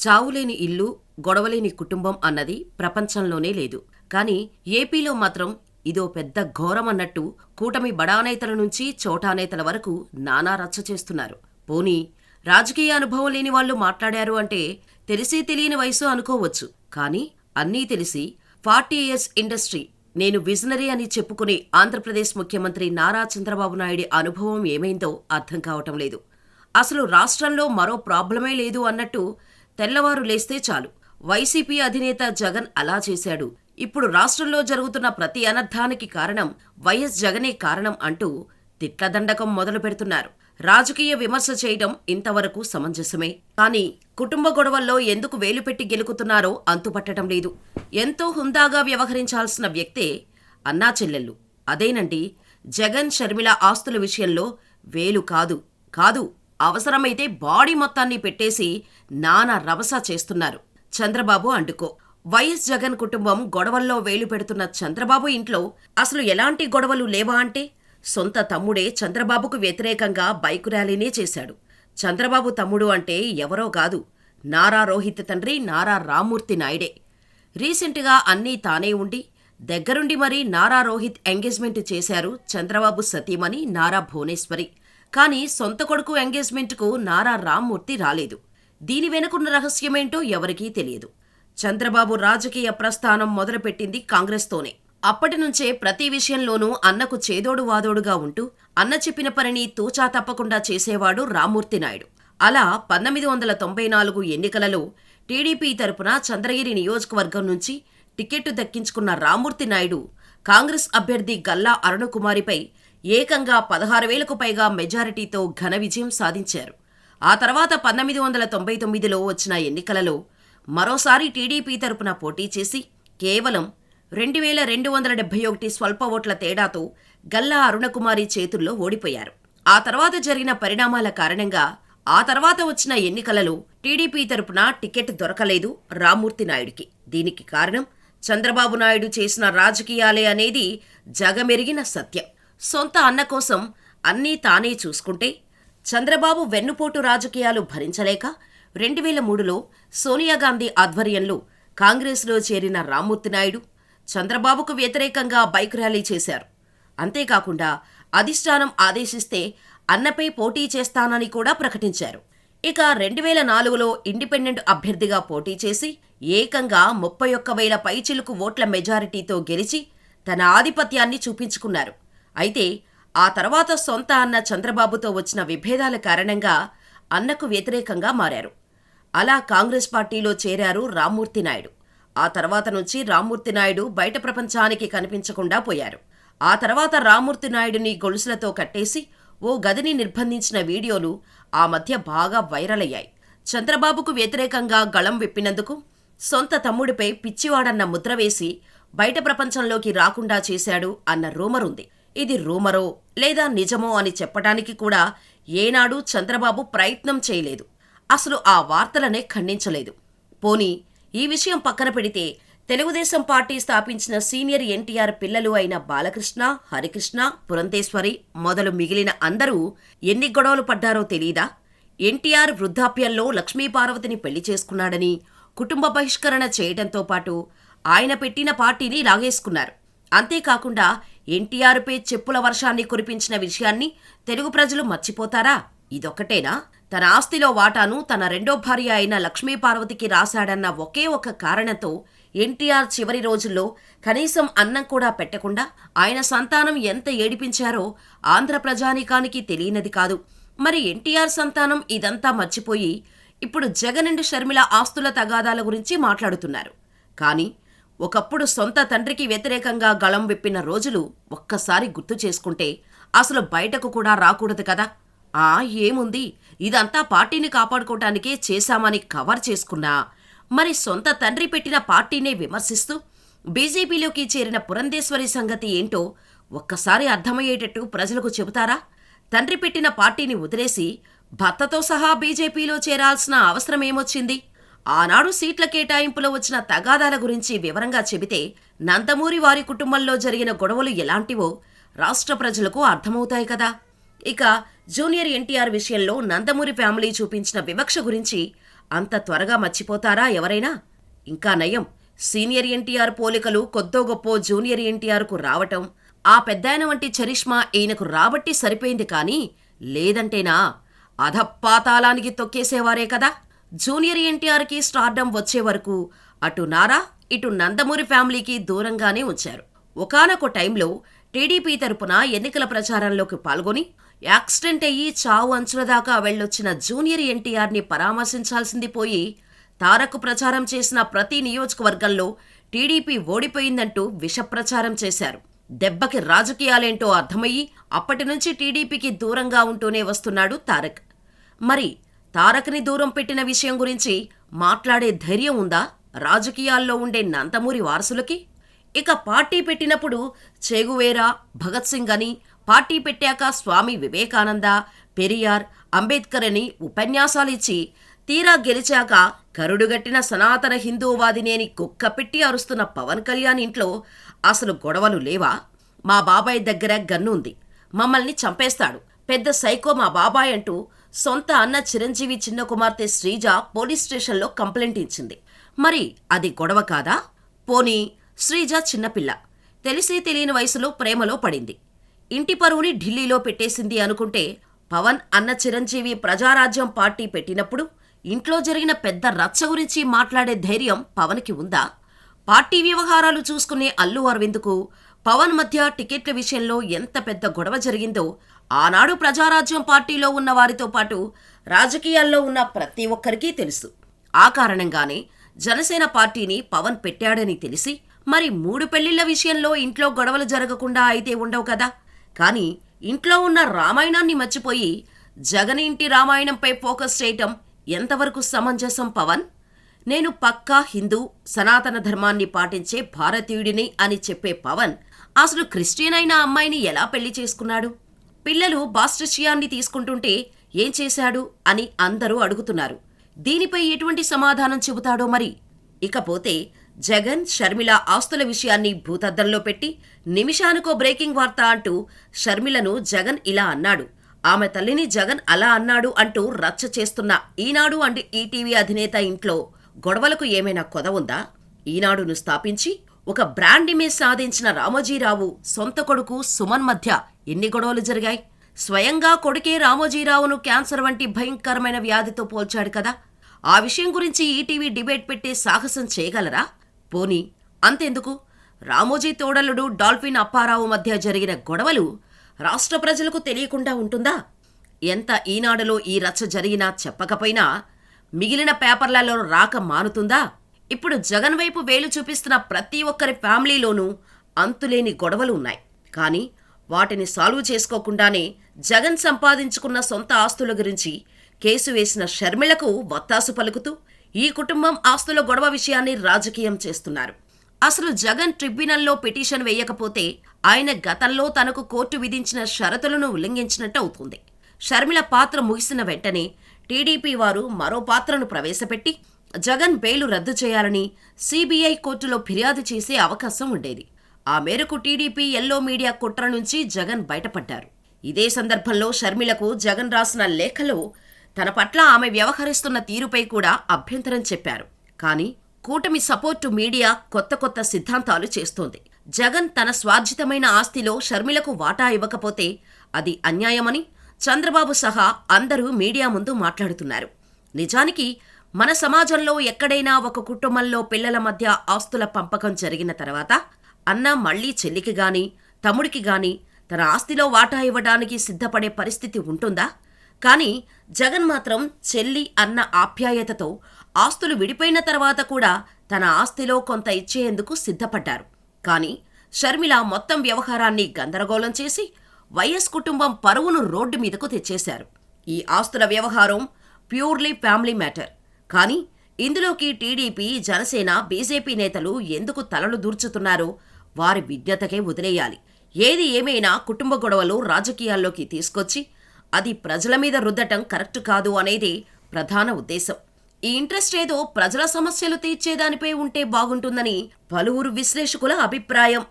చావులేని ఇల్లు, గొడవలేని కుటుంబం అన్నది ప్రపంచంలోనే లేదు. కానీ ఏపీలో మాత్రం ఇదో పెద్ద ఘోరమన్నట్టు కూటమి బడానేతల నుంచి చోటానేతల వరకు నానా రచ్చ చేస్తున్నారు. పోనీ రాజకీయ అనుభవం లేని వాళ్ళు మాట్లాడారు అంటే తెలిసి తెలియని వయసు అనుకోవచ్చు. కానీ అన్నీ తెలిసి 40 ఇయర్స్ ఇండస్ట్రీ, నేను విజనరీ అని చెప్పుకునే ఆంధ్రప్రదేశ్ ముఖ్యమంత్రి నారా చంద్రబాబు నాయుడి అనుభవం ఏమైందో అర్థం కావటం లేదు. అసలు రాష్ట్రంలో మరో ప్రాబ్లమే లేదు అన్నట్టు తెల్లవారు లేస్తే చాలు వైసీపీ అధినేత జగన్ అలా చేశాడు, ఇప్పుడు రాష్ట్రంలో జరుగుతున్న ప్రతి అనర్థానికి కారణం వైఎస్ జగనే కారణం అంటూ తిట్ల దండకం మొదలు పెడుతున్నారు. రాజకీయ విమర్శ చేయడం ఇంతవరకు సమంజసమే. కానీ కుటుంబ గొడవల్లో ఎందుకు వేలుపెట్టి గెలుకుతున్నారో అంతుపట్టడం లేదు. ఎంతో హుందాగా వ్యవహరించాల్సిన వ్యక్తే అన్నా చెల్లెళ్ళు. అదేనండి, జగన్ షర్మిల ఆస్తుల విషయంలో వేలు కాదు అవసరమైతే బాడీ మొత్తాన్ని పెట్టేసి నానా రభస చేస్తున్నారు. చంద్రబాబు అండుకో. వైఎస్ జగన్ కుటుంబం గొడవల్లో వేలు పెడుతున్న చంద్రబాబు ఇంట్లో అసలు ఎలాంటి గొడవలు లేవా అంటే సొంత తమ్ముడే చంద్రబాబుకు వ్యతిరేకంగా బైకు ర్యాలీనే చేశాడు. చంద్రబాబు తమ్ముడు అంటే ఎవరో కాదు, నారా రోహిత్ తండ్రి నారా రామ్మూర్తి నాయుడే. రీసెంట్గా అన్నీ తానే ఉండి దగ్గరుండి మరీ నారా రోహిత్ ఎంగేజ్మెంట్ చేశారు చంద్రబాబు సతీమణి నారా భువనేశ్వరి. కానీ సొంత కొడుకు ఎంగేజ్మెంట్కు నారా రామ్మూర్తి రాలేదు. దీని వెనుకున్న రహస్యమేంటో ఎవరికీ తెలియదు. చంద్రబాబు రాజకీయ ప్రస్థానం మొదలుపెట్టింది కాంగ్రెస్తోనే. అప్పటినుంచే ప్రతి విషయంలోనూ అన్నకు చేదోడు వాదోడుగా ఉంటూ అన్న చెప్పిన పనిని తూచా తప్పకుండా చేసేవాడు రామ్మూర్తి నాయుడు. అలా 1994 ఎన్నికలలో టీడీపీ తరపున చంద్రగిరి నియోజకవర్గం నుంచి టికెట్టు దక్కించుకున్న రామ్మూర్తి నాయుడు కాంగ్రెస్ అభ్యర్థి గల్లా అరుణకుమారిపై ఏకంగా 16,000కు పైగా మెజారిటీతో ఘన విజయం సాధించారు. ఆ తర్వాత 1999లో వచ్చిన ఎన్నికలలో మరోసారి టీడీపీ తరపున పోటీ చేసి కేవలం 2,271 స్వల్ప ఓట్ల తేడాతో గల్లా అరుణకుమారి చేతుల్లో ఓడిపోయారు. ఆ తర్వాత జరిగిన పరిణామాల కారణంగా ఆ తర్వాత వచ్చిన ఎన్నికలలో టీడీపీ తరపున టికెట్ దొరకలేదు రామ్మూర్తి నాయుడికి. దీనికి కారణం చంద్రబాబు నాయుడు చేసిన రాజకీయాలే అనేది జగమెరిగిన సత్యం. సొంత అన్న కోసం అన్నీ తానే చూసుకుంటే చంద్రబాబు వెన్నుపోటు రాజకీయాలు భరించలేక 2003లో సోనియాగాంధీ ఆధ్వర్యంలో కాంగ్రెస్లో చేరిన రామ్మూర్తి నాయుడు చంద్రబాబుకు వ్యతిరేకంగా బైక్ ర్యాలీ చేశారు. అంతేకాకుండా అధిష్టానం ఆదేశిస్తే అన్నపై పోటీ చేస్తానని కూడా ప్రకటించారు. ఇక 2004లో ఇండిపెండెంట్ అభ్యర్థిగా పోటీ చేసి ఏకంగా 31,000 పైచిలుకు ఓట్ల మెజారిటీతో గెలిచి తన ఆధిపత్యాన్ని చూపించుకున్నారు. అయితే ఆ తర్వాత సొంత అన్న చంద్రబాబుతో వచ్చిన విభేదాల కారణంగా అన్నకు వ్యతిరేకంగా మారారు. అలా కాంగ్రెస్ పార్టీలో చేరారు రామ్మూర్తి నాయుడు. ఆ తర్వాత నుంచి రామ్మూర్తి నాయుడు బయట ప్రపంచానికి కనిపించకుండా పోయారు. ఆ తర్వాత రామ్మూర్తి నాయుడిని గొలుసులతో కట్టేసి ఓ గదిని నిర్బంధించిన వీడియోలు ఆ మధ్య బాగా వైరల్ అయ్యాయి. చంద్రబాబుకు వ్యతిరేకంగా గళం విప్పినందుకు సొంత తమ్ముడిపై పిచ్చివాడన్న ముద్ర వేసి బయట ప్రపంచంలోకి రాకుండా చేశాడు అన్న రూమర్ ఉంది. ఇది రూమరో లేదా నిజమో అని చెప్పడానికి కూడా ఏనాడు చంద్రబాబు ప్రయత్నం చేయలేదు. అసలు ఆ వార్తలనే ఖండించలేదు. పోనీ ఈ విషయం పక్కన పెడితే తెలుగుదేశం పార్టీ స్థాపించిన సీనియర్ ఎన్టీఆర్ పిల్లలు అయిన బాలకృష్ణ, హరికృష్ణ, పురంధేశ్వరి మొదలు మిగిలిన అందరూ ఎన్ని గొడవలు పడ్డారో తెలీదా? ఎన్టీఆర్ వృద్ధాప్యంలో లక్ష్మీపార్వతిని పెళ్లి చేసుకున్నాడని కుటుంబ బహిష్కరణ చేయడంతో పాటు ఆయన పెట్టిన పార్టీని లాగేసుకున్నారు. అంతేకాకుండా ఎన్టీఆర్పై చెప్పుల వర్షాన్ని కురిపించిన విషయాన్ని తెలుగు ప్రజలు మర్చిపోతారా? ఇదొక్కటేనా? తన ఆస్తిలో వాటాను తన రెండో భార్య అయిన లక్ష్మీపార్వతికి రాశాడన్న ఒకే ఒక కారణంతో ఎన్టీఆర్ చివరి రోజుల్లో కనీసం అన్నం కూడా పెట్టకుండా ఆయన సంతానం ఎంత ఏడిపించారో ఆంధ్ర ప్రజానీకానికి తెలియనిది కాదు. మరి ఎన్టీఆర్ సంతానం ఇదంతా మర్చిపోయి ఇప్పుడు జగన్ అండ్ షర్మిల ఆస్తుల తగాదాల గురించి మాట్లాడుతున్నారు. కానీ ఒకప్పుడు సొంత తండ్రికి వ్యతిరేకంగా గళం విప్పిన రోజులు ఒక్కసారి గుర్తు చేసుకుంటే అసలు బయటకు కూడా రాకూడదు కదా. ఏముంది, ఇదంతా పార్టీని కాపాడుకోవటానికే చేశామని కవర్ చేసుకున్నా మరి సొంత తండ్రి పెట్టిన పార్టీనే విమర్శిస్తూ బీజేపీలోకి చేరిన పురంధేశ్వరి సంగతి ఏంటో ఒక్కసారి అర్థమయ్యేటట్టు ప్రజలకు చెబుతారా? తండ్రి పెట్టిన పార్టీని వదిలేసి భర్తతో సహా బీజేపీలో చేరాల్సిన అవసరమేమొచ్చింది? ఆనాడు సీట్ల కేటాయింపులో వచ్చిన తగాదాల గురించి వివరంగా చెబితే నందమూరి వారి కుటుంబంలో జరిగిన గొడవలు ఎలాంటివో రాష్ట్ర ప్రజలకు అర్థమవుతాయి కదా. ఇక జూనియర్ ఎన్టీఆర్ విషయంలో నందమూరి ఫ్యామిలీ చూపించిన వివక్ష గురించి అంత త్వరగా మర్చిపోతారా ఎవరైనా? ఇంకా నయం, సీనియర్ ఎన్టీఆర్ పోలికలు కొద్దో గొప్పో జూనియర్ ఎన్టీఆర్కు రావటం, ఆ పెద్దాయన వంటి చరిష్మా ఈయనకు రాబట్టి సరిపోయింది కానీ లేదంటేనా అధపాతాళానికి తొక్కేసేవారే కదా. జూనియర్ ఎన్టీఆర్కి స్టార్డమ్ వచ్చే వరకు అటు నారా ఇటు నందమూరి ఫ్యామిలీకి దూరంగానే ఉంచారు. ఒకానొక టైంలో టీడీపీ తరపున ఎన్నికల ప్రచారంలోకి పాల్గొని యాక్సిడెంట్ అయ్యి చావు అంచుల దాకా వెళ్ళొచ్చిన జూనియర్ ఎన్టీఆర్ని పరామర్శించాల్సింది పోయి తారక్ ప్రచారం చేసిన ప్రతి నియోజకవర్గంలో టీడీపీ ఓడిపోయిందంటూ విషప్రచారం చేశారు. దెబ్బకి రాజకీయాలేంటో అర్థమయ్యి అప్పటినుంచి టీడీపీకి దూరంగా ఉంటూనే వస్తున్నాడు తారక్. మరి తారక్ని దూరం పెట్టిన విషయం గురించి మాట్లాడే ధైర్యం ఉందా రాజకీయాల్లో ఉండే నందమూరి వారసులకి? ఇక పార్టీ పెట్టినప్పుడు చెగువేరా, భగత్ సింగ్ అని, పార్టీ పెట్టాక స్వామి వివేకానంద, పెరియార్, అంబేద్కర్ అని ఉపన్యాసాలిచ్చి తీరా గెలిచాక కరుడుగట్టిన సనాతన హిందూవాదినేని కుక్కపెట్టి అరుస్తున్న పవన్ కళ్యాణ్ ఇంట్లో అసలు గొడవలు లేవా? మా బాబాయ్ దగ్గర గన్ను ఉంది, మమ్మల్ని చంపేస్తాడు, పెద్ద సైకో మా బాబాయ్ అంటూ సొంత అన్న చిరంజీవి చిన్న కుమార్తె శ్రీజ పోలీస్ స్టేషన్లో కంప్లైంట్ ఇచ్చింది. మరి అది గొడవ కాదా? పోనీ శ్రీజ చిన్నపిల్ల, తెలిసి తెలియని వయసులో ప్రేమలో పడింది, ఇంటి పరువుని ఢిల్లీలో పెట్టేసింది అనుకుంటే పవన్ అన్న చిరంజీవి ప్రజారాజ్యం పార్టీ పెట్టినప్పుడు ఇంట్లో జరిగిన పెద్ద రచ్చ గురించి మాట్లాడే ధైర్యం పవన్కి ఉందా? పార్టీ వ్యవహారాలు చూసుకునే అల్లు అరవింద్కు పవన్ మధ్య టికెట్ల విషయంలో ఎంత పెద్ద గొడవ జరిగిందో ఆనాడు ప్రజారాజ్యం పార్టీలో ఉన్న వారితో పాటు రాజకీయాల్లో ఉన్న ప్రతి ఒక్కరికీ తెలుసు. ఆ కారణంగానే జనసేన పార్టీని పవన్ పెట్టాడని తెలిసి మరి 3 పెళ్లిళ్ల విషయంలో ఇంట్లో గొడవలు జరగకుండా అయితే ఉండవు కదా. కానీ ఇంట్లో ఉన్న రామాయణాన్ని మర్చిపోయి జగన్ ఇంటి రామాయణంపై ఫోకస్ చేయటం ఎంతవరకు సమంజసం పవన్? నేను పక్కా హిందూ, సనాతన ధర్మాన్ని పాటించే భారతీయుడిని అని చెప్పే పవన్ అసలు క్రిస్టియన్ అయిన అమ్మాయిని ఎలా పెళ్లి చేసుకున్నాడు? పిల్లలు బాస్టిషియాన్ని తీసుకుంటుంటే ఏం చేశాడు అని అందరూ అడుగుతున్నారు. దీనిపై ఎటువంటి సమాధానం చెబుతాడో మరి. ఇకపోతే జగన్, షర్మిల ఆస్తుల విషయాన్ని భూతద్దంలో పెట్టి నిమిషానికో బ్రేకింగ్ వార్త అంటూ షర్మిలను జగన్ ఇలా అన్నాడు, ఆమె తల్లిని జగన్ అలా అన్నాడు అంటూ రచ్చ చేస్తున్న ఈనాడు అండ్ ఈటీవీ అధినేత ఇంట్లో గొడవలకు ఏమైనా కొద ఉందా? ఈనాడును స్థాపించి ఒక బ్రాండ్ ఇమేజ్ సాధించిన రామోజీరావు సొంత కొడుకు సుమన్ మధ్య ఎన్ని గొడవలు జరిగాయి? స్వయంగా కొడుకే రామోజీరావును క్యాన్సర్ వంటి భయంకరమైన వ్యాధితో పోల్చాడు కదా. ఆ విషయం గురించి ఈటీవీ డిబేట్ పెట్టే సాహసం చేయగలరా? పోనీ అంతెందుకు, రామోజీ తోడలుడు డాల్ఫిన్ అప్పారావు మధ్య జరిగిన గొడవలు రాష్ట్ర ప్రజలకు తెలియకుండా ఉంటుందా? ఎంత ఈనాడులో ఈ రచ్చ జరిగినా చెప్పకపోయినా మిగిలిన పేపర్లలో రాక మానుతుందా? ఇప్పుడు జగన్ వైపు వేలు చూపిస్తున్న ప్రతి ఒక్కరి ఫ్యామిలీలోనూ అంతులేని గొడవలు ఉన్నాయి. కానీ వాటిని సాల్వ్ చేసుకోకుండానే జగన్ సంపాదించుకున్న సొంత ఆస్తుల గురించి కేసు వేసిన షర్మిలకు వత్తాసు పలుకుతూ ఈ కుటుంబం ఆస్తుల గొడవ విషయాన్ని రాజకీయం చేస్తున్నారు. అసలు జగన్ ట్రిబ్యునల్లో పిటిషన్ వేయకపోతే ఆయన గతంలో తనకు కోర్టు విధించిన షరతులను ఉల్లంఘించినట్టు అవుతుంది. షర్మిల పాత్ర ముగిసిన వెంటనే టీడీపీ వారు మరో పాత్రను ప్రవేశపెట్టి జగన్ బెయిలు రద్దు చేయాలని సీబీఐ కోర్టులో ఫిర్యాదు చేసే అవకాశం ఉండేది. ఆ మేరకు టీడీపీ ఎల్లో మీడియా కుట్ర నుంచి జగన్ బయటపడ్డారు. ఇదే సందర్భంలో షర్మిలకు జగన్ రాసిన లేఖలో తన పట్ల ఆమె వ్యవహరిస్తున్న తీరుపై కూడా అభ్యంతరం చెప్పారు. కానీ కూటమి సపోర్టు మీడియా కొత్త కొత్త సిద్ధాంతాలు చేస్తోంది. జగన్ తన స్వార్జితమైన ఆస్తిలో షర్మిలకు వాటా ఇవ్వకపోతే అది అన్యాయమని చంద్రబాబు సహా అందరూ మీడియా ముందు మాట్లాడుతున్నారు. నిజానికి మన సమాజంలో ఎక్కడైనా ఒక కుటుంబంలో పిల్లల మధ్య ఆస్తుల పంపకం జరిగిన తర్వాత అన్న మళ్లీ చెల్లికి గాని తమ్ముడికి గాని తన ఆస్తిలో వాటా ఇవ్వడానికి సిద్ధపడే పరిస్థితి ఉంటుందా? కానీ జగన్ మాత్రం చెల్లి అన్న ఆప్యాయతతో ఆస్తులు విడిపోయిన తర్వాత కూడా తన ఆస్తిలో కొంత ఇచ్చేందుకు సిద్ధపడ్డారు. కానీ షర్మిల మొత్తం వ్యవహారాన్ని గందరగోళం చేసి వైఎస్ కుటుంబం పరువును రోడ్డు మీదకు తెచ్చేశారు. ఈ ఆస్తుల వ్యవహారం ప్యూర్లీ ఫ్యామిలీ మ్యాటర్. కానీ ఇందులోకి టీడీపీ, జనసేన, బీజేపీ నేతలు ఎందుకు తలలు దూర్చుతున్నారో వారి విజ్ఞతకే వదిలేయాలి. ఏది ఏమైనా కుటుంబ గొడవలు రాజకీయాల్లోకి తీసుకొచ్చి అది ప్రజల మీద రుద్దటం కరెక్ట్ కాదు అనేది ప్రధాన ఉద్దేశం. ఈ ఇంట్రెస్ట్ ఏదో ప్రజల సమస్యలు తీర్చేదానిపై ఉంటే బాగుంటుందని పలువురు విశ్లేషకుల అభిప్రాయం.